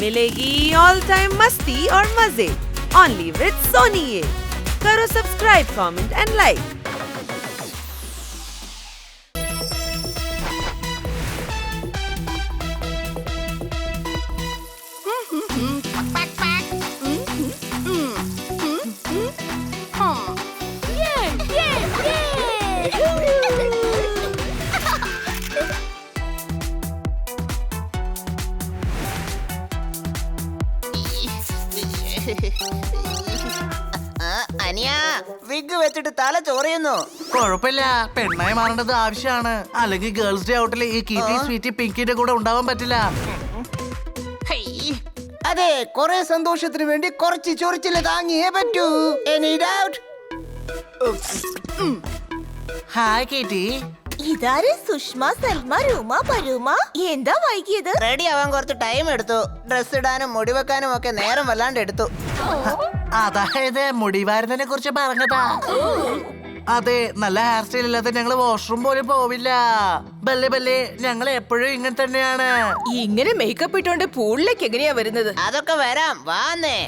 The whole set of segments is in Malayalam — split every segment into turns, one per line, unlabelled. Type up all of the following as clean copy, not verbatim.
मिलेगी ऑल टाइम मस्ती और मजे ओनली विद सोनी ये। करो सब्सक्राइब, कमेंट एंड लाइक।
അനിയ വിഗ് വെച്ചിട്ട് തല ചോറിയുന്നു.
കുഴപ്പമില്ല, പെണ്ണായി മാറേണ്ടത് ആവശ്യമാണ്. അല്ലെങ്കിൽ ഗേൾസ് ഡേ ഔട്ടിൽ ഈ കീറ്റി സ്വീറ്റി പിങ്കിന്റെ കൂടെ ഉണ്ടാവാൻ പറ്റില്ല.
അതെ, കുറെ സന്തോഷത്തിന് വേണ്ടി കുറച്ച് ചൊറിച്ചില് താങ്ങിയേ പറ്റൂ. Any doubt?
ഹായ് കീറ്റി.
ഇതാര്? സുഷ്മ, സൽമ, രൂമ, പരൂമ. എന്താ വൈകിയത്?
റെഡി ആവാൻ കുറച്ച് ടൈം എടുത്തു. ഡ്രസ് ഇടാനും മുടി വെക്കാനും ഒക്കെ നേരം വല്ലാണ്ട് എടുത്തു.
അതായത് മുടിവാരുന്നതിനെ കുറിച്ച് പറഞ്ഞതാ. അതെ, നല്ല ഹെയർ സ്റ്റൈൽ ഇല്ലാതെ ഞങ്ങള് വാഷ്റൂം പോലും പോവില്ല. ബല്ലേ ബല്ലേ, ഞങ്ങൾ എപ്പോഴും ഇങ്ങനെ തന്നെയാണ്.
ഇങ്ങനെ മേക്കപ്പ് ഇട്ടോണ്ട് പൂളിലേക്ക് എങ്ങനെയാ വരുന്നത്?
അതൊക്കെ വരാം, വാന്നേ.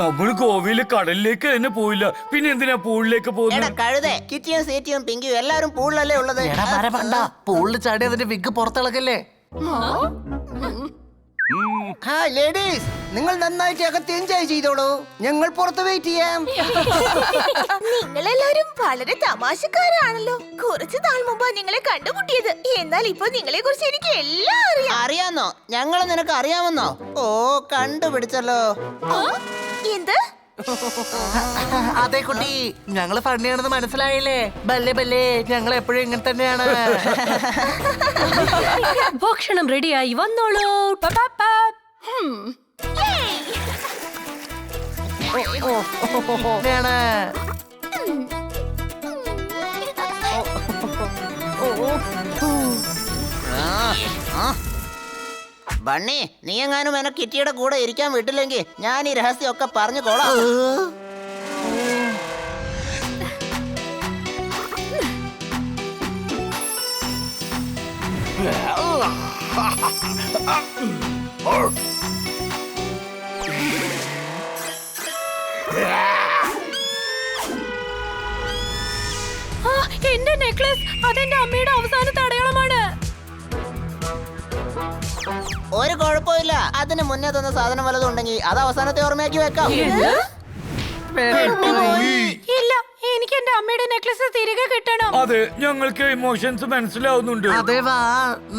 നമ്മള് ഗോവയില് കടലിലേക്ക് തന്നെ പോയില്ല, പിന്നെ എന്തിനാ പൂളിലേക്ക്
എടാ
പോകുന്നത്?
കഴുതേ, കിറ്റിയും സീറ്റിയും പിങ്കിയും എല്ലാരും പൂളിലല്ലേ ഉള്ളത്.
എടാ മരപണ്ട, പൂളിൽ ചാടി അതിന്റെ വിഗ് പുറത്തിളകല്ലേ.
ഹായ് ലേഡീസ്, നിങ്ങൾ നന്നായിട്ട് അകത്ത് എൻജോയ് ചെയ്തോളൂ. ഞങ്ങൾ പുറത്ത് വെയിറ്റ് ചെയ്യാം.
നിങ്ങളെല്ലാരും വളരെ തമാശക്കാരാണല്ലോ. കുറച്ചു നാൾ മുമ്പ് നിങ്ങളെ കണ്ടുമുട്ടിയത്. എന്നാൽ ഇപ്പൊ നിങ്ങളെ കുറിച്ച് എനിക്ക് എല്ലാം അറിയാം.
അറിയാന്നോ? ഞങ്ങള് നിനക്ക് അറിയാമെന്നോ? ഓ, കണ്ടുപിടിച്ചല്ലോ.
എന്ത്?
അതെ കുട്ടി, ഞങ്ങള് ഫണ്ണിയാണെന്ന് മനസ്സിലായില്ലേ? ബല്ലേ ബല്ലേ, ഞങ്ങൾ എപ്പോഴും ഇങ്ങനെ തന്നെയാണ്.
ഭക്ഷണം റെഡിയായി വന്നോളൂ.
ബണ്ണി, നീ എങ്ങാനും എന്നെ കിറ്റിയുടെ കൂടെ ഇരിക്കാൻ വിട്ടില്ലെങ്കിൽ ഞാൻ ഈ രഹസ്യമൊക്കെ പറഞ്ഞു കൊള്ളാം.
എന്റെ നെക്ലസ്, അതെന്റെ അമ്മയുടെ അവസാനത്തെ അടയാളമാണ്.
ഒരു കുഴപ്പമില്ല. അതിന് മുന്നേ തന്ന സാധനം വല്ലതും ഉണ്ടെങ്കിൽ അത് അവസാനത്തെ ഓർമ്മയാക്കി വെക്കാം.
ഇല്ല, എനിക്ക് എന്റെ അമ്മയുടെ നെക്ലസ് തിരികെ കിട്ടണം.
അതെ, ഞങ്ങൾക്ക് ഇമോഷൻസ് മനസ്സിലാവുന്നുണ്ട്.
അതെ, വാ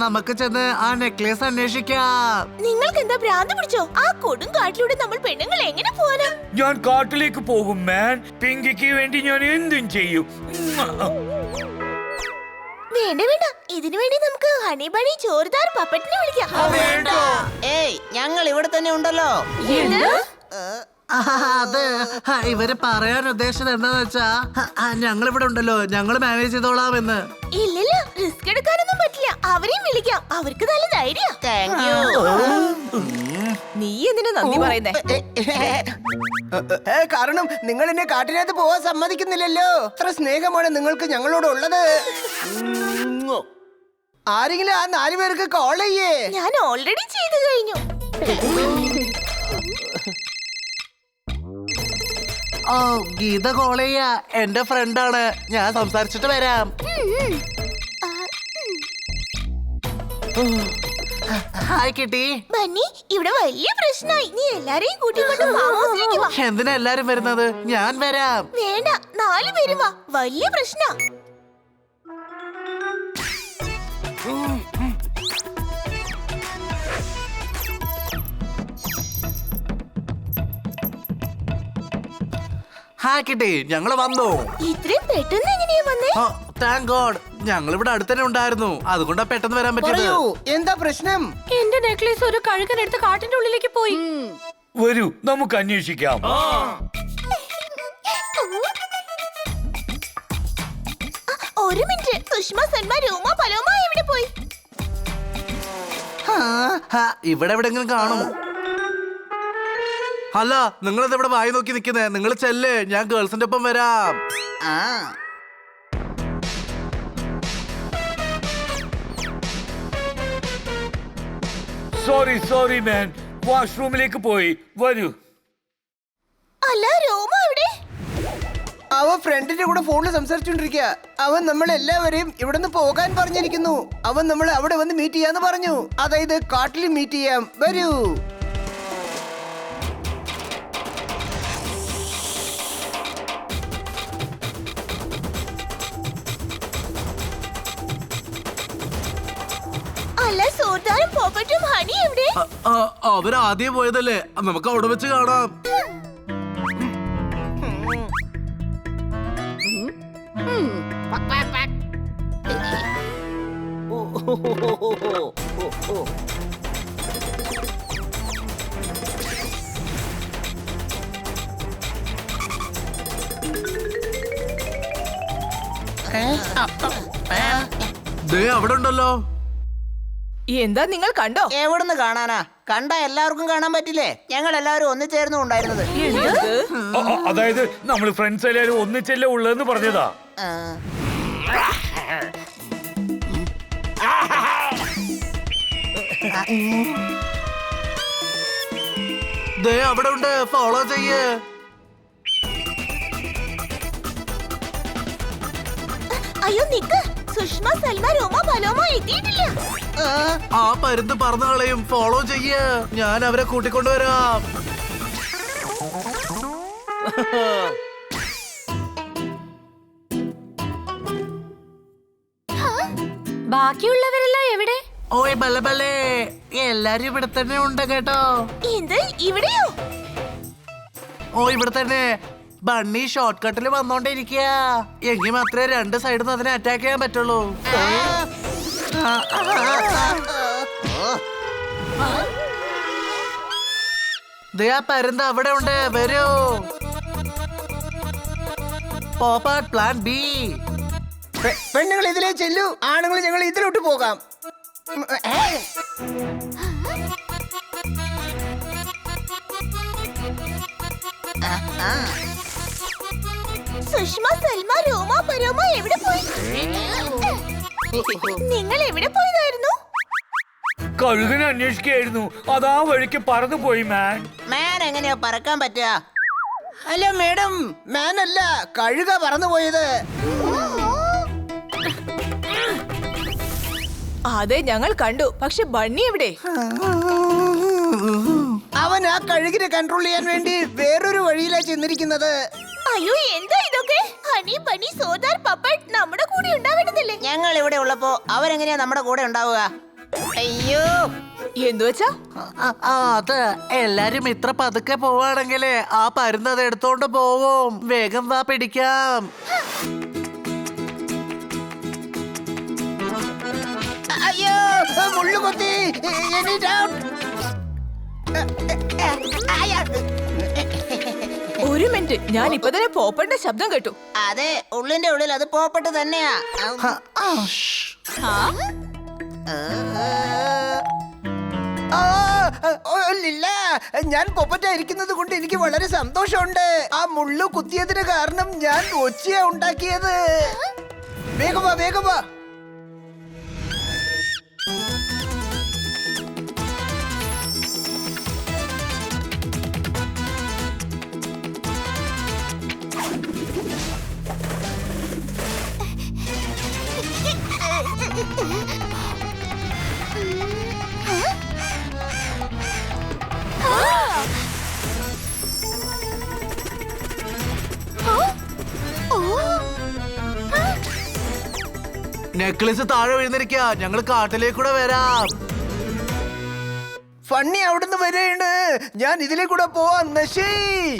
നമുക്ക് ചെന്ന് ആ നെക്ലേസ് അന്വേഷിക്കാം.
നിങ്ങൾക്ക് എന്താ ഭ്രാന്ത് പിടിച്ചോ? ആ കൊടും കാട്ടിലൂടെ നമ്മൾ പെണ്ണുങ്ങൾ എങ്ങനെ പോവാനാ?
ഞാൻ കാട്ടിലേക്ക് പോകും മാൻ. പിങ്കിക്ക് വേണ്ടി ഞാൻ എന്തും ചെയ്യും.
വേണ്ട വേണ്ട, ഇതിനു വേണ്ടി നമുക്ക് ഹണി ബണി ചോർദാർ പപ്പറ്റിനെ വിളിക്കാം.
ഏയ്, ഞങ്ങൾ ഇവിടെ തന്നെ ഉണ്ടല്ലോ.
അത് ഇവര് പറയാൻ ഉദ്ദേശിച്ചത് എന്താന്ന് വെച്ചാ, ഞങ്ങൾ ഇവിടെ ഉണ്ടല്ലോ, ഞങ്ങൾ മാനേജ് ചെയ്തോളാം എന്ന്.
ഇല്ലില്ല, റിസ്ക് എടുക്കാനൊന്നും പറ്റില്ല. അവരെയും വിളിക്കാം, അവർക്ക് നല്ല ധൈര്യം.
Thank you.
നീ എന്തിനാ നന്ദി പറയുന്നേ?
കാരണം നിങ്ങൾ എന്നെ കാട്ടിനകത്ത് പോവാൻ സമ്മതിക്കുന്നില്ലല്ലോ. അത്ര സ്നേഹമാണ് നിങ്ങൾക്ക് ഞങ്ങളോട് ഉള്ളത്. ആരെങ്കിലും ആ 4 പേർക്ക് കോൾ ചെയ്യേ.
ഞാൻ ഓൾറെഡി ചെയ്തു കഴിഞ്ഞു.
ഓ, ഗീത കോൾ ചെയ്യാ. എന്റെ ഫ്രണ്ടാണ്, ഞാൻ സംസാരിച്ചിട്ട് വരാം. ഹായ് കിട്ടി.
ബന്നി, ഇവിടെ വലിയ പ്രശ്നമായി. നീ എല്ലാരെയും കൂട്ടിക്കൊണ്ട് ഫാം ഹൗസിലേക്ക് വാ.
എന്തിനാ എല്ലാരും വരുന്നത്? ഞാൻ വരാം.
വേണ്ട, 4 പേരും വാ. വലിയ പ്രശ്നാ.
ഹായ് കിട്ടി, ഞങ്ങള് വന്നു.
ഇത്രയും പെട്ടെന്ന് എങ്ങനെയാ വന്നേ?
താങ്ക് ഗോഡ്, ഞങ്ങൾ ഇവിടെ അടുത്തന്നെ ഉണ്ടായിരുന്നു. അതുകൊണ്ടാ പെട്ടെന്ന് വരാൻ പറ്റിയത്.
എന്താ പ്രശ്നം?
എന്റെ നെക്ലേസ് ഒരു കഴുകനെടുത്ത് കാട്ടിന്റെ ഉള്ളിലേക്ക് പോയി.
വരൂ, നമുക്ക് അന്വേഷിക്കാം.
ഒരു മിനിറ്റ്, സുഷ്മ, സൽമ, രൂമ, പലോമ എവിടെ പോയി?
ഇവിടെ എവിടെങ്കിലും കാണും. അല്ല, നിങ്ങളിത് ഇവിടെ വായി നോക്കി നിൽക്കുന്നേ. നിങ്ങൾ ചെല്ല്, ഞാൻ ഗേൾസിന്റെ ഒപ്പം വരാം.
സോറി മാൻ, വാഷ്റൂമിലേക്ക് പോയി. വരൂ.
അല്ല രോമ എവിടെ?
അവൻ ഫ്രണ്ടിന്റെ കൂടെ ഫോണിൽ സംസാരിച്ചോണ്ടിരിക്കുക. അവൻ നമ്മളെല്ലാവരെയും ഇവിടുന്ന് പോകാൻ പറഞ്ഞിരിക്കുന്നു. അവൻ നമ്മൾ അവിടെ വന്ന് മീറ്റ് ചെയ്യാന്ന് പറഞ്ഞു. അതായത് കാട്ടിൽ മീറ്റ് ചെയ്യാം. വരൂ.
അല്ല സോർദാറും പോപ്പറ്റും ഹണി എവിടെ?
അവരാദ്യം പോയതല്ലേ, നമുക്ക് അവിടെ വെച്ച് കാണാം. അവിടെ ഉണ്ടല്ലോ.
എന്താ നിങ്ങൾ കണ്ടോ?
എവിടുന്ന് കാണാനാ? കണ്ട എല്ലാവർക്കും കാണാൻ പറ്റില്ലേ? ഞങ്ങൾ എല്ലാവരും ഒന്നിച്ചേർന്നു ഉണ്ടായിരുന്നത്.
അതായത് നമ്മൾ ഫ്രണ്ട്സ് എല്ലാവരും ഒന്നിച്ചല്ലേ ഉള്ളതെന്ന് പറഞ്ഞതാ.
അവിടെ ഉണ്ട്, ഫോളോ ചെയ്യ്.
അയ്യോ നിക്ക്, സുഷ്മ, സൽമ, രോമ, പലോമ എത്തിയിട്ടില്ല.
ആ പരുന്ത് പറന്നു കളയും, ഫോളോ ചെയ്യ്. ഞാൻ അവരെ കൂട്ടിക്കൊണ്ടുവരാം.
ബാക്കിയുള്ളവരെല്ലാം എവിടെ?
ഓയ് ബല്ല ബല്ലേ, എല്ലാരും ഇവിടെ തന്നെ ഉണ്ട് കേട്ടോ.
എന്ത് ഇവിടെയോ?
ഓ ഇവിടെ തന്നെ. ബണ്ണി ഷോർട്ട് കട്ടിൽ വന്നോണ്ടിരിക്കുക. എങ്കിൽ മാത്രമേ രണ്ട് സൈഡിൽ നിന്ന് അതിനെ അറ്റാക്ക് ചെയ്യാൻ പറ്റുള്ളൂ. ആ പരുന്ത് അവിടെ ഉണ്ട്, വരൂ. പോപ്പാട്ട് പ്ലാൻ ബി.
പെണ്ണുങ്ങൾ ഇതിലേ ചെല്ലു, ആണുങ്ങൾ ഞങ്ങൾ ഇതിലോട്ട് പോകാം.
സുഷ്മ, സൽമ, രോമ, പരോമ എവിടെ പോയി? നിങ്ങൾ എവിടെ പോയതായിരുന്നു?
കഴുകിനെ അന്വേഷിക്കായിരുന്നു. അതാ വഴിക്ക് പറന്നു പോയി മാൻ.
മാൻ എങ്ങനെയാ പറക്കാൻ പറ്റുക?
അല്ല മേഡം, മാൻ അല്ല, കഴുക പറന്നു പോയത്.
അതെ ഞങ്ങൾ കണ്ടു, പക്ഷെ ബണ്ണി എവിടെ?
അവൻ ആ കഴുകിനെ കൺട്രോൾ ചെയ്യാൻ വേണ്ടി വേറൊരു വഴിയിലാ ചെന്നിരിക്കുന്നത്.
അയ്യോ എന്താ ഇതൊക്കെ? ഹണി, ബണ്ണി, സോദാർ, പപ്പട്ട് നമ്മുടെ കൂടെ ഉണ്ടാവേണ്ടതല്ലേ?
ഞങ്ങൾ ഇവിടെ ഉള്ളപ്പോ അവരെങ്ങനെയാ നമ്മുടെ കൂടെ ഉണ്ടാവുക? അയ്യോ,
എന്തു വെച്ചാ?
അത് എല്ലാരും ഇത്ര പതുക്കെ പോവാണെങ്കിലേ ആ പരുന്ത് അത് എടുത്തോണ്ട് പോവും. വേഗം വാ, പിടിക്കാം.
അയ്യോ, മുള്ളു കൊത്തി.
ഒരു മിനിറ്റ്, ഞാൻ ഇപ്പൊ തന്നെ പോപ്പന്റെ ശബ്ദം കേട്ടു.
അതെ, ഉള്ളിന്റെ ഉള്ളിൽ അത് പോപ്പട്ട് തന്നെയാ.
ഇല്ല, ഞാൻ പൊപ്പറ്റായിരിക്കുന്നത് കൊണ്ട് എനിക്ക് വളരെ സന്തോഷമുണ്ട്. ആ മുള്ളു കുത്തിയതിന് കാരണം ഞാൻ ഒച്ചയാ ഉണ്ടാക്കിയത്. വേഗം വാ, വേഗം വാ.
നെക്ലസ് താഴെ വീഴുന്നിരിക്കുക. ഞങ്ങൾ കാട്ടിലേക്കൂടെ വരാം.
ഫണ്ണി അവിടുന്ന് വരെയാണ്. ഞാൻ ഇതിലെ കൂടെ പോവാം. നശി,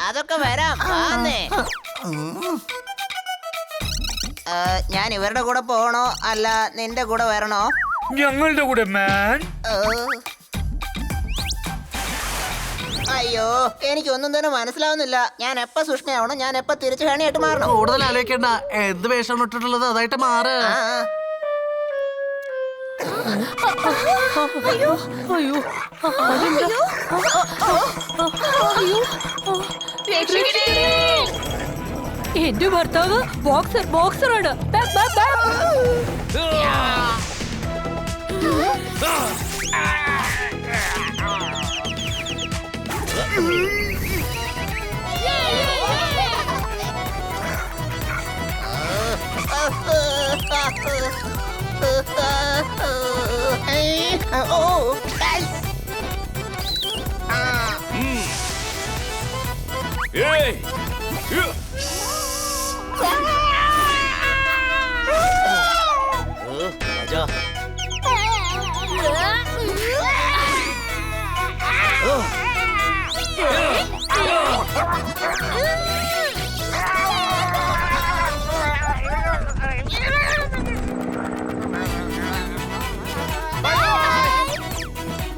അതൊക്കെ വരാം. ആന്നേ. ഞാൻ ഇവരുടെ കൂടെ പോകണോ അല്ല നിന്റെ കൂടെ വരണോ?
ഞങ്ങളുടെ കൂടെ മാൻ.
അയ്യോ, എനിക്കൊന്നും തന്നെ മനസ്സിലാവുന്നില്ല. ഞാൻ എപ്പ സുഷ്മയാവണം, ഞാൻ എപ്പ തിരിച്ചു ഹണിയായിട്ട് മാറണം?
കൂടുതൽ ആലോചിക്കണ്ട. എന്ത് വേഷം ഇട്ടിട്ടുള്ളത് അതായിട്ട് മാറ്.
എന്റെ ഭർത്താവ് ബോക്സറാണ്.
ഓ
ഏയ്!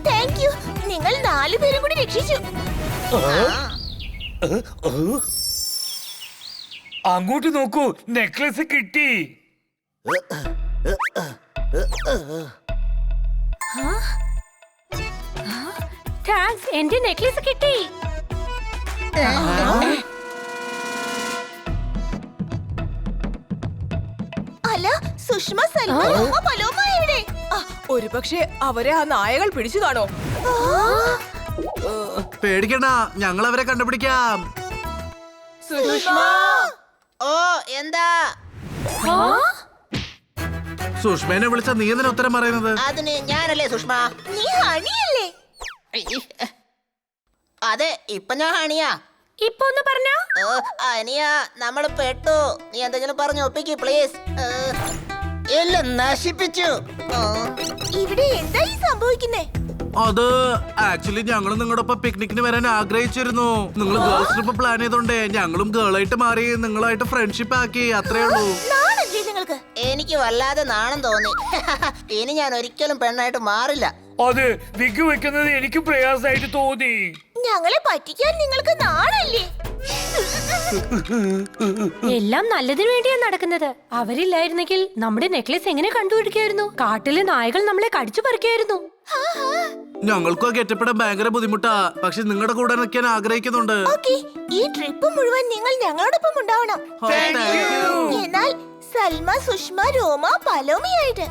Thank you. നിങ്ങൾ 4 പേരും കൂടി രക്ഷിച്ചു.
അങ്ങോട്ട് നോക്കൂ, നെക്ലസ് കിട്ടി.
താങ്ക്സ്, എന്റെ നെക്ലേസ് കിട്ടി.
അല്ല, സുഷ്മ, സൽമ, രോമ, പലോമ എവിടെ?
ഒരു പക്ഷേ അവരെ ആ നായകൾ പിടിച്ചു കാണോ?
പേടിക്കണ്ട, ഞങ്ങൾ അവരെ കണ്ടുപിടിക്കാം.
സുഷ്മ,
ഓ എന്താ
സുഷ്മേനെ വിളിച്ച നീ എന്തിനാ ഉത്തരം പറയുന്നത്?
അതിന് ഞാനല്ലേ സുഷ്മ?
നീ ഹണിയല്ലേ?
അതെ, ഇപ്പൊ ഞാൻ ഹണിയാ.
ഇപ്പൊ ഒന്ന് പറഞ്ഞോ.
അനിയ, നമ്മള് പെട്ടു. നീ എന്തെങ്കിലും പറഞ്ഞു ഒപ്പിക്ക് പ്ലീസ്. എല്ലാം നശിപ്പിച്ചു.
ഇവിടെ എന്താ ഈ സംഭവിക്കുന്നേ?
അത് ആക്ച്വലി ഞങ്ങൾ നിങ്ങളുടെ ഒപ്പം പിക്നിക്കിന് വരാൻ ആഗ്രഹിച്ചിരുന്നു. നിങ്ങൾ ഗേൾസ് ട്രിപ്പ് പ്ലാൻ ചെയ്തോണ്ടേ ഞങ്ങളും ഗേളായിട്ട് മാറി നിങ്ങളായിട്ട് ഫ്രണ്ട്ഷിപ്പ് ആക്കി, അത്രേ ഉള്ളൂ.
നാണല്ലേ നിങ്ങൾക്ക്?
എനിക്ക് വല്ലാതെ നാണം തോന്നി. ഇനി ഞാൻ ഒരിക്കലും പെണ്ണായിട്ട് മാറില്ല.
അത് വിഗ് വെക്കുന്നത് എനിക്ക് പ്രയാസമായിട്ട് തോന്നി.
ഞങ്ങളെ പറ്റിക്കാൻ നിങ്ങൾക്ക് നാണല്ലേ?
എല്ലാം നല്ലതിനു വേണ്ടിയാ നടക്കുന്നത്. അവരില്ലായിരുന്നെങ്കിൽ നമ്മുടെ നെക്ലേസ് എങ്ങനെ കണ്ടുപിടിക്കായിരുന്നു? കാട്ടിലെ നായകൾ നമ്മളെ കടിച്ചു പറിക്കായിരുന്നു.
ഞങ്ങൾക്കും ഗെറ്റപ്പെടാൻ ഭയങ്കര ബുദ്ധിമുട്ടാ. പക്ഷെ നിങ്ങളുടെ കൂടെ നിൽക്കാൻ ആഗ്രഹിക്കുന്നുണ്ട്.
ഓക്കേ, ഈ ട്രിപ്പ് മുഴുവൻ നിങ്ങൾ ഞങ്ങളോടൊപ്പം ഉണ്ടാവണം. എന്നാൽ Salma, Sushma, രോമ, പലോമയായിട്ട്.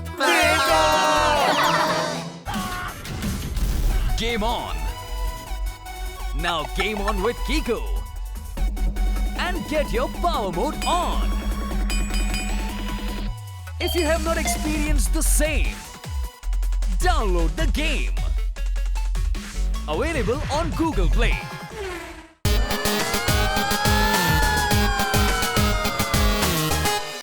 Game on! Now game on with Kiko! And get your power mode on! If you have not experienced the same, download the game! Available on Google Play.